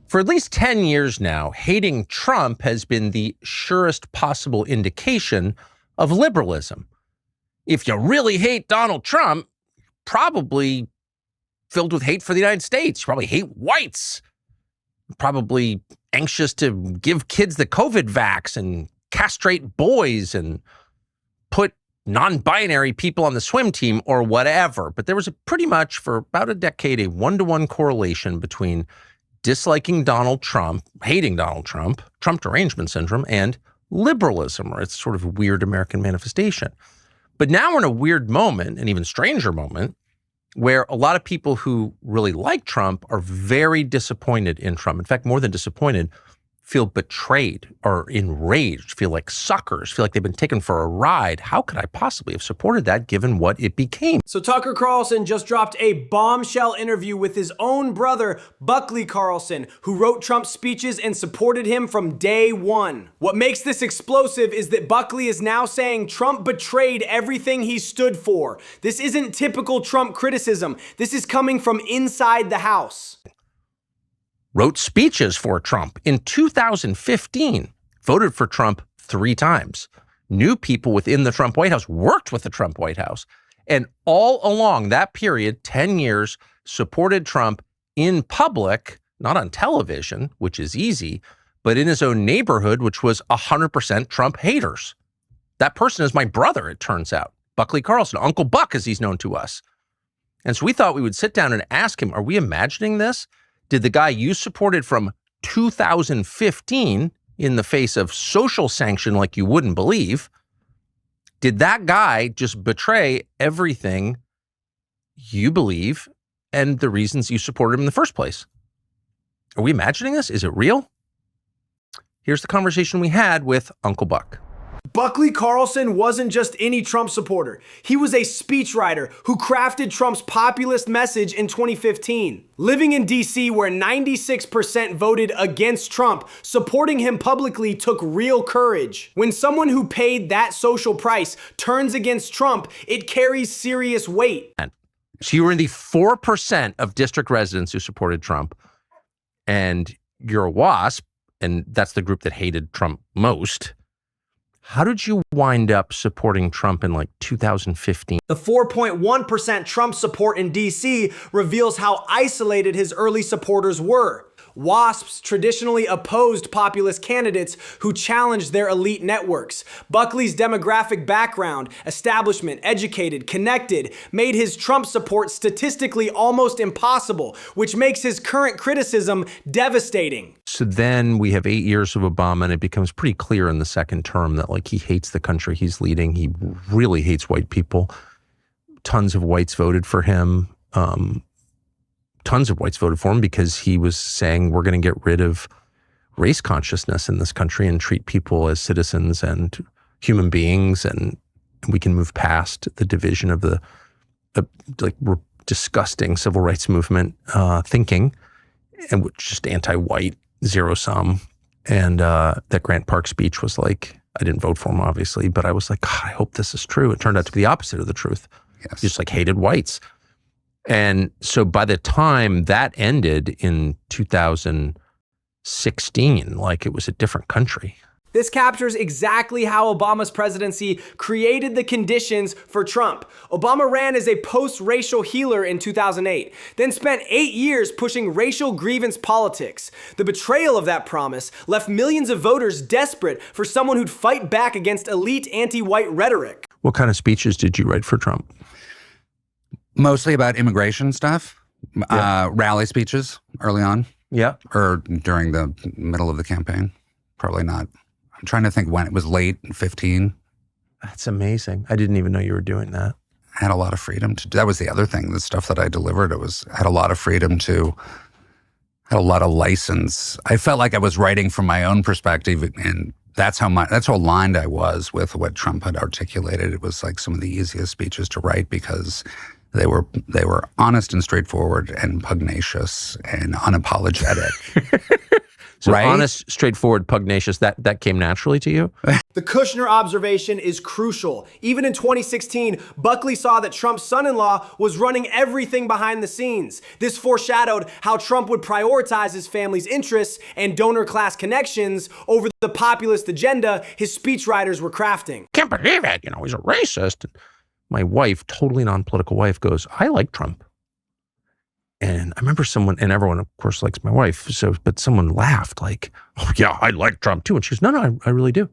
For at least 10 years now, hating Trump has been the surest possible indication of liberalism. If you really hate Donald Trump, probably filled with hate for the United States. You probably hate whites. Probably anxious to give kids the COVID vax and castrate boys and put non-binary people on the swim team or whatever. But there was pretty much for about a decade, a one-to-one correlation between disliking Donald Trump, hating Donald Trump, Trump derangement syndrome, and liberalism, or its sort of weird American manifestation. But now we're in a weird moment, an even stranger moment, where a lot of people who really like Trump are very disappointed in Trump. In fact, more than disappointed, feel betrayed or enraged, feel like suckers, feel like they've been taken for a ride. How could I possibly have supported that given what it became? So Tucker Carlson just dropped a bombshell interview with his own brother, Buckley Carlson, who wrote Trump's speeches and supported him from day one. What makes this explosive is that Buckley is now saying Trump betrayed everything he stood for. This isn't typical Trump criticism. This is coming from inside the House. Wrote speeches for Trump in 2015, voted for Trump 3 times, knew people within the Trump White House, worked with the Trump White House, and all along that period, 10 years, supported Trump in public, not on television, which is easy, but in his own neighborhood, which was 100% Trump haters. That person is my brother, it turns out, Buckley Carlson, Uncle Buck, as he's known to us. And so we thought we would sit down and ask him, are we imagining this? Did the guy you supported from 2015 in the face of social sanction like you wouldn't believe, did that guy just betray everything you believe and the reasons you supported him in the first place? Are we imagining this? Is it real? Here's the conversation we had with Uncle Buck. Buckley Carlson wasn't just any Trump supporter. He was a speechwriter who crafted Trump's populist message in 2015. Living in DC, where 96% voted against Trump, supporting him publicly took real courage. When someone who paid that social price turns against Trump, it carries serious weight. So you were in the 4% of district residents who supported Trump, and you're a WASP, and that's the group that hated Trump most. How did you wind up supporting Trump in like 2015? The 4.1% Trump support in DC reveals how isolated his early supporters were. WASPs traditionally opposed populist candidates who challenged their elite networks. Buckley's demographic background, establishment, educated, connected, made his Trump support statistically almost impossible, which makes his current criticism devastating. So then we have 8 years of Obama, and it becomes pretty clear in the second term that like he hates the country he's leading. He really hates white people. Tons of whites voted for him. Tons of whites voted for him because he was saying we're going to get rid of race consciousness in this country and treat people as citizens and human beings, and we can move past the division of the disgusting civil rights movement thinking, and just anti-white, zero-sum. And that Grant Park speech was like, I didn't vote for him, obviously, but I was like, God, I hope this is true. It turned out to be the opposite of the truth. Yes. He just like hated whites. And so by the time that ended in 2016, like it was a different country. This captures exactly how Obama's presidency created the conditions for Trump. Obama ran as a post-racial healer in 2008, then spent 8 years pushing racial grievance politics. The betrayal of that promise left millions of voters desperate for someone who'd fight back against elite anti-white rhetoric. What kind of speeches did you write for Trump? Mostly about immigration stuff, rally speeches early on. Yeah. Or during the middle of the campaign. Probably not. I'm trying to think when it was late, 15. That's amazing. I didn't even know you were doing that. I had a lot of freedom to do. That was the other thing, the stuff that I delivered. I had a lot of freedom to, had a lot of license. I felt like I was writing from my own perspective, and that's how aligned I was with what Trump had articulated. It was like some of the easiest speeches to write because they were honest and straightforward and pugnacious and unapologetic. So Right? honest, straightforward, pugnacious, that came naturally to you? The Kushner observation is crucial. Even in 2016, Buckley saw that Trump's son-in-law was running everything behind the scenes. This foreshadowed how Trump would prioritize his family's interests and donor class connections over the populist agenda his speechwriters were crafting. Can't believe it. He's a racist. My wife, totally non-political wife, goes, I like Trump. And I remember someone, and everyone, of course, likes my wife. But someone laughed like, oh, yeah, I like Trump too. And she goes, no, I really do.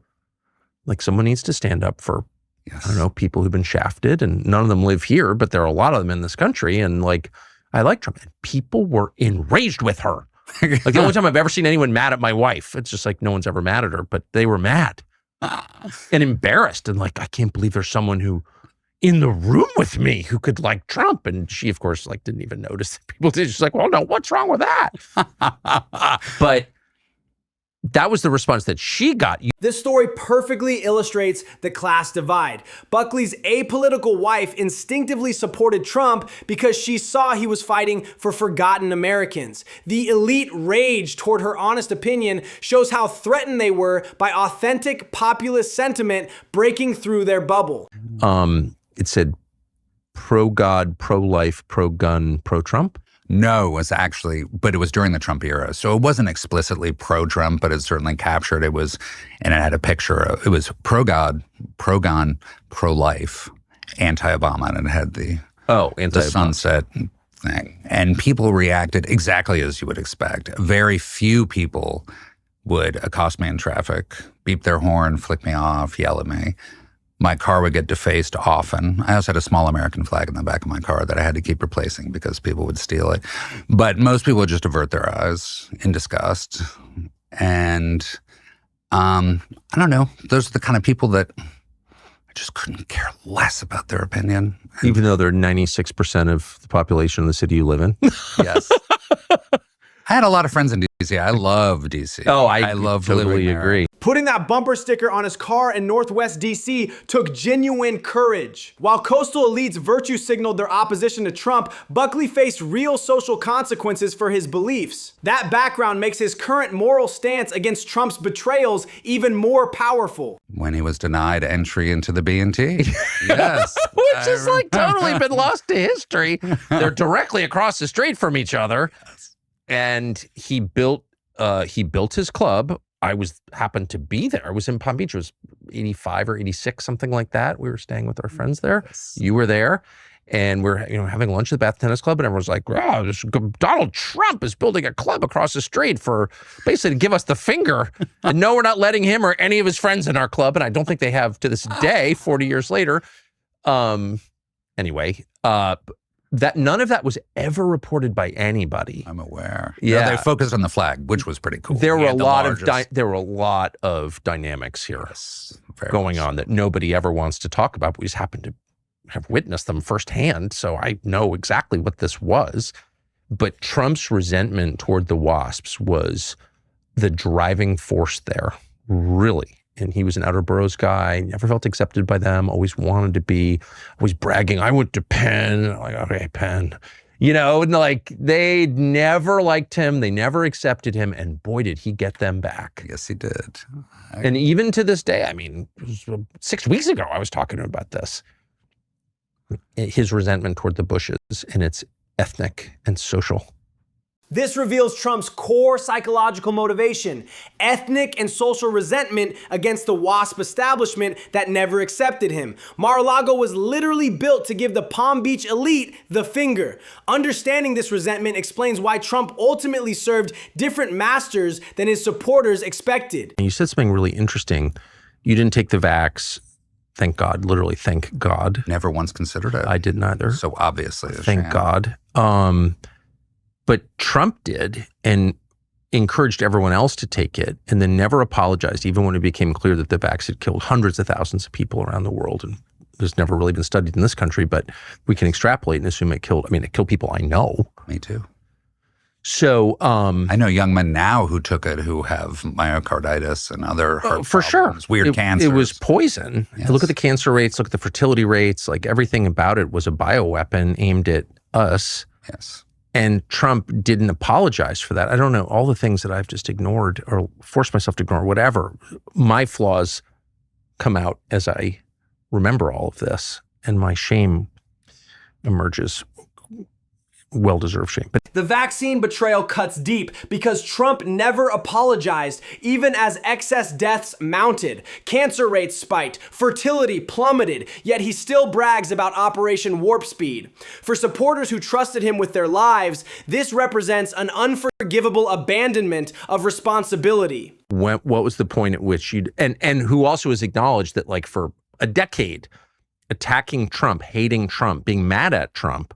Like, someone needs to stand up for, Yes. I don't know, people who've been shafted, and none of them live here, but there are a lot of them in this country. And like, I like Trump. And people were enraged with her. Like, the only time I've ever seen anyone mad at my wife, it's just like no one's ever mad at her, but they were mad and embarrassed. And like, I can't believe there's someone who in the room with me who could like Trump. And she, of course, like didn't even notice that people did. She's like, well, no, what's wrong with that? But that was the response that she got. This story perfectly illustrates the class divide. Buckley's apolitical wife instinctively supported Trump because she saw he was fighting for forgotten Americans. The elite rage toward her honest opinion shows how threatened they were by authentic populist sentiment breaking through their bubble. It said pro-God, pro-life, pro-gun, pro-Trump. No, it was actually, but it was during the Trump era. So it wasn't explicitly pro-Trump, but it certainly captured. It was, and it had a picture of, it was pro-God, pro-gun, pro-life, anti-Obama, and it had the sunset thing. And people reacted exactly as you would expect. Very few people would accost me in traffic, beep their horn, flick me off, yell at me. My car would get defaced often. I also had a small American flag in the back of my car that I had to keep replacing because people would steal it. But most people would just avert their eyes in disgust. And I don't know. Those are the kind of people that I just couldn't care less about their opinion. Even though they're 96% of the population of the city you live in. Yes. I had a lot of friends in D.C. I love D.C. Oh, I love totally living there. agree. Putting that bumper sticker on his car in Northwest DC took genuine courage. While coastal elites virtue signaled their opposition to Trump, Buckley faced real social consequences for his beliefs. That background makes his current moral stance against Trump's betrayals even more powerful. When he was denied entry into the B&T. Yes. Which is like totally been lost to history. They're directly across the street from each other. And he built his club. I happened to be there. I was in Palm Beach. It was 85 or 86, something like that. We were staying with our friends there. Yes. You were there. And we're having lunch at the Bath Tennis Club. And everyone's like, wow, Donald Trump is building a club across the street for basically to give us the finger. And no, we're not letting him or any of his friends in our club. And I don't think they have to this day, 40 years later. Anyway, that none of that was ever reported by anybody. I'm aware. Yeah. No, they focused on the flag, which was pretty cool. There were He a had the lot largest- there were a lot of dynamics here Yes, very going much on that nobody ever wants to talk about. But we just happen to have witnessed them firsthand, so I know exactly what this was. But Trump's resentment toward the WASPs was the driving force there, really. And he was an outer boroughs guy, never felt accepted by them, always wanted to be, always bragging, I went to Penn. Like, okay, Penn. And like they never liked him. They never accepted him. And boy, did he get them back. Yes, he did. And even to this day, I mean, 6 weeks ago, I was talking to him about this. His resentment toward the Bushes, and it's ethnic and social. This reveals Trump's core psychological motivation, ethnic and social resentment against the WASP establishment that never accepted him. Mar-a-Lago was literally built to give the Palm Beach elite the finger. Understanding this resentment explains why Trump ultimately served different masters than his supporters expected. You said something really interesting. You didn't take the vax. Thank God, literally thank God. Never once considered it. I didn't either. So obviously. a Thank sham. God. But Trump did and encouraged everyone else to take it and then never apologized, even when it became clear that the vax had killed hundreds of thousands of people around the world. And it's never really been studied in this country, but we can extrapolate and assume it killed people I know. Me too. So I know young men now who took it who have myocarditis and other heart for problems, sure. weird cancers. It was poison. Yes. Look at the cancer rates, look at the fertility rates, like everything about it was a bioweapon aimed at us. Yes. And Trump didn't apologize for that. I don't know, all the things that I've just ignored or forced myself to ignore, whatever, my flaws come out as I remember all of this, and my shame emerges. Well-deserved shame. But the vaccine betrayal cuts deep because Trump never apologized, even as excess deaths mounted, cancer rates spiked, fertility plummeted, yet he still brags about Operation Warp Speed. For supporters who trusted him with their lives, this represents an unforgivable abandonment of responsibility. what was the point at which you'd, and who also has acknowledged that, like, for a decade, attacking Trump, hating Trump, being mad at Trump,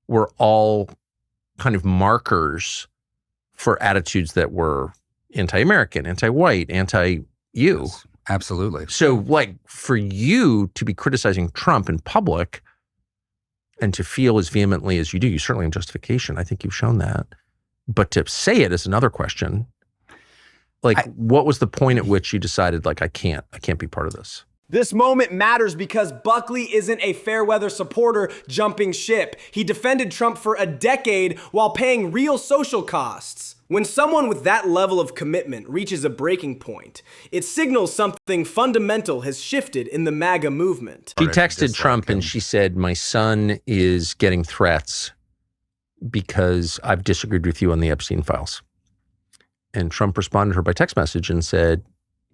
were all kind of markers for attitudes that were anti-American, anti-white, anti-you. Yes, absolutely. So, like, for you to be criticizing Trump in public and to feel as vehemently as you do, you certainly have justification. I think you've shown that. But to say it is another question. Like, what was the point at which you decided, like, I can't be part of this? This moment matters because Buckley isn't a fair weather supporter jumping ship. He defended Trump for a decade while paying real social costs. When someone with that level of commitment reaches a breaking point, it signals something fundamental has shifted in the MAGA movement. She texted Trump and she said, my son is getting threats because I've disagreed with you on the Epstein files. And Trump responded to her by text message and said,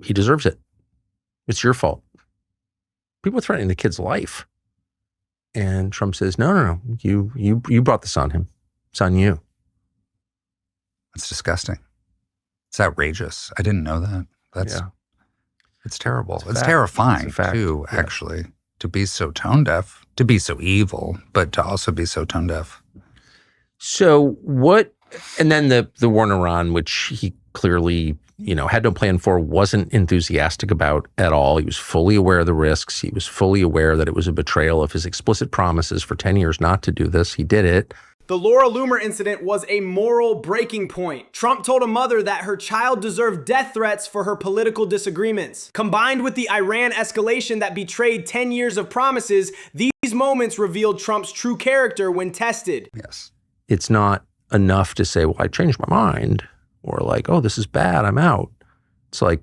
he deserves it. It's your fault. People are threatening the kid's life. And Trump says, no. You brought this on him. It's on you. It's disgusting. It's outrageous. I didn't know that. It's terrible. It's terrifying too, actually, to be so tone deaf, to be so evil, but to also be so tone deaf. So what, and then the war in Iran, which he clearly, had no plan for, wasn't enthusiastic about at all. He was fully aware of the risks. He was fully aware that it was a betrayal of his explicit promises for 10 years not to do this. He did it. The Laura Loomer incident was a moral breaking point. Trump told a mother that her child deserved death threats for her political disagreements. Combined with the Iran escalation that betrayed 10 years of promises, these moments revealed Trump's true character when tested. Yes. It's not enough to say, well, I changed my mind, or like, oh, this is bad, I'm out. It's like,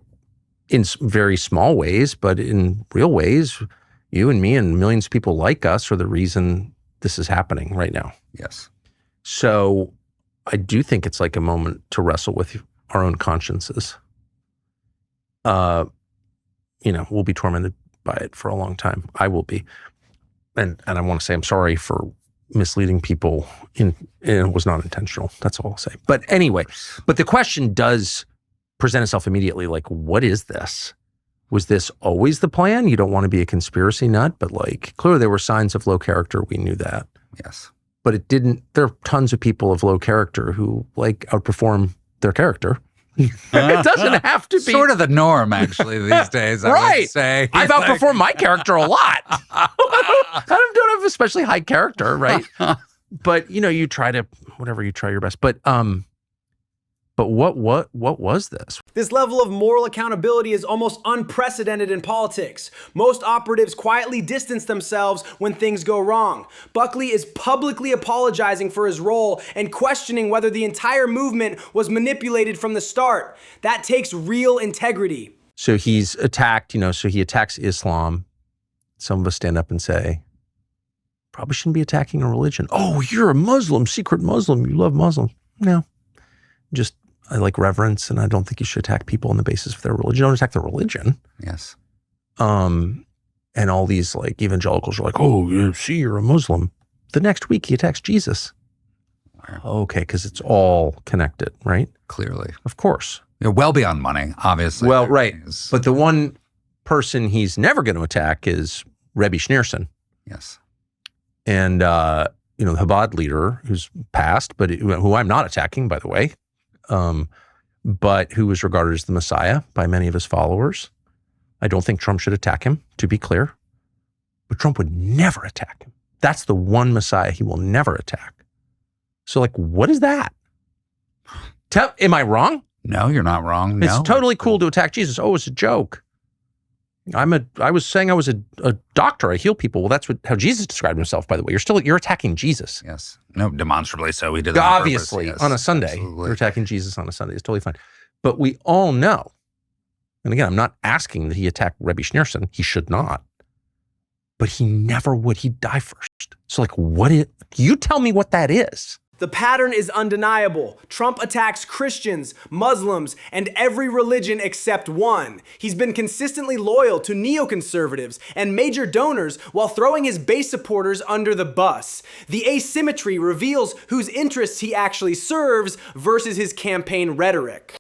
in very small ways, but in real ways, you and me and millions of people like us are the reason this is happening right now. Yes. So I do think it's like a moment to wrestle with our own consciences. We'll be tormented by it for a long time. I will be. And I want to say I'm sorry for misleading people, and it was not intentional. That's all I'll say. But anyway, but the question does present itself immediately, like, what is this? Was this always the plan? You don't want to be a conspiracy nut, but like, clearly there were signs of low character. We knew that. Yes. But it didn't, there are tons of people of low character who like outperform their character. It doesn't have to be. Sort of the norm, actually, these days, I would say. I've outperformed my character a lot. I don't have especially high character, right? But, you try to, whatever, you try your best. But what was this? This level of moral accountability is almost unprecedented in politics. Most operatives quietly distance themselves when things go wrong. Buckley is publicly apologizing for his role and questioning whether the entire movement was manipulated from the start. That takes real integrity. So he's attacked, so he attacks Islam. Some of us stand up and say, probably shouldn't be attacking a religion. Oh, you're a Muslim, secret Muslim. You love Muslims. No, just I like reverence, and I don't think you should attack people on the basis of their religion. Don't attack their religion. Yes. And all these like evangelicals are like, oh, you're a Muslim. The next week he attacks Jesus. Wow. Okay, because it's all connected, right? Clearly. Of course. Well beyond money, obviously. Well, right. But the one person he's never going to attack is Rebbe Schneerson. Yes. And, the Chabad leader who's passed, but who I'm not attacking, by the way, but who was regarded as the Messiah by many of his followers. I don't think Trump should attack him, to be clear, but Trump would never attack him. That's the one Messiah he will never attack. So like, what is that? Am I wrong? No, you're not wrong. No. It's totally cool to attack Jesus. Oh, it's a joke. I was saying I was a doctor. I heal people. Well, that's how Jesus described himself, by the way. You're attacking Jesus. Yes. No, demonstrably so. He did that on Obviously, purpose. Yes, on a Sunday. absolutely. You're attacking Jesus on a Sunday. It's totally fine. But we all know, and again, I'm not asking that he attack Rebbe Schneerson. He should not. But he never would. He'd die first. So you tell me what that is. The pattern is undeniable. Trump attacks Christians, Muslims, and every religion except one. He's been consistently loyal to neoconservatives and major donors while throwing his base supporters under the bus. The asymmetry reveals whose interests he actually serves versus his campaign rhetoric.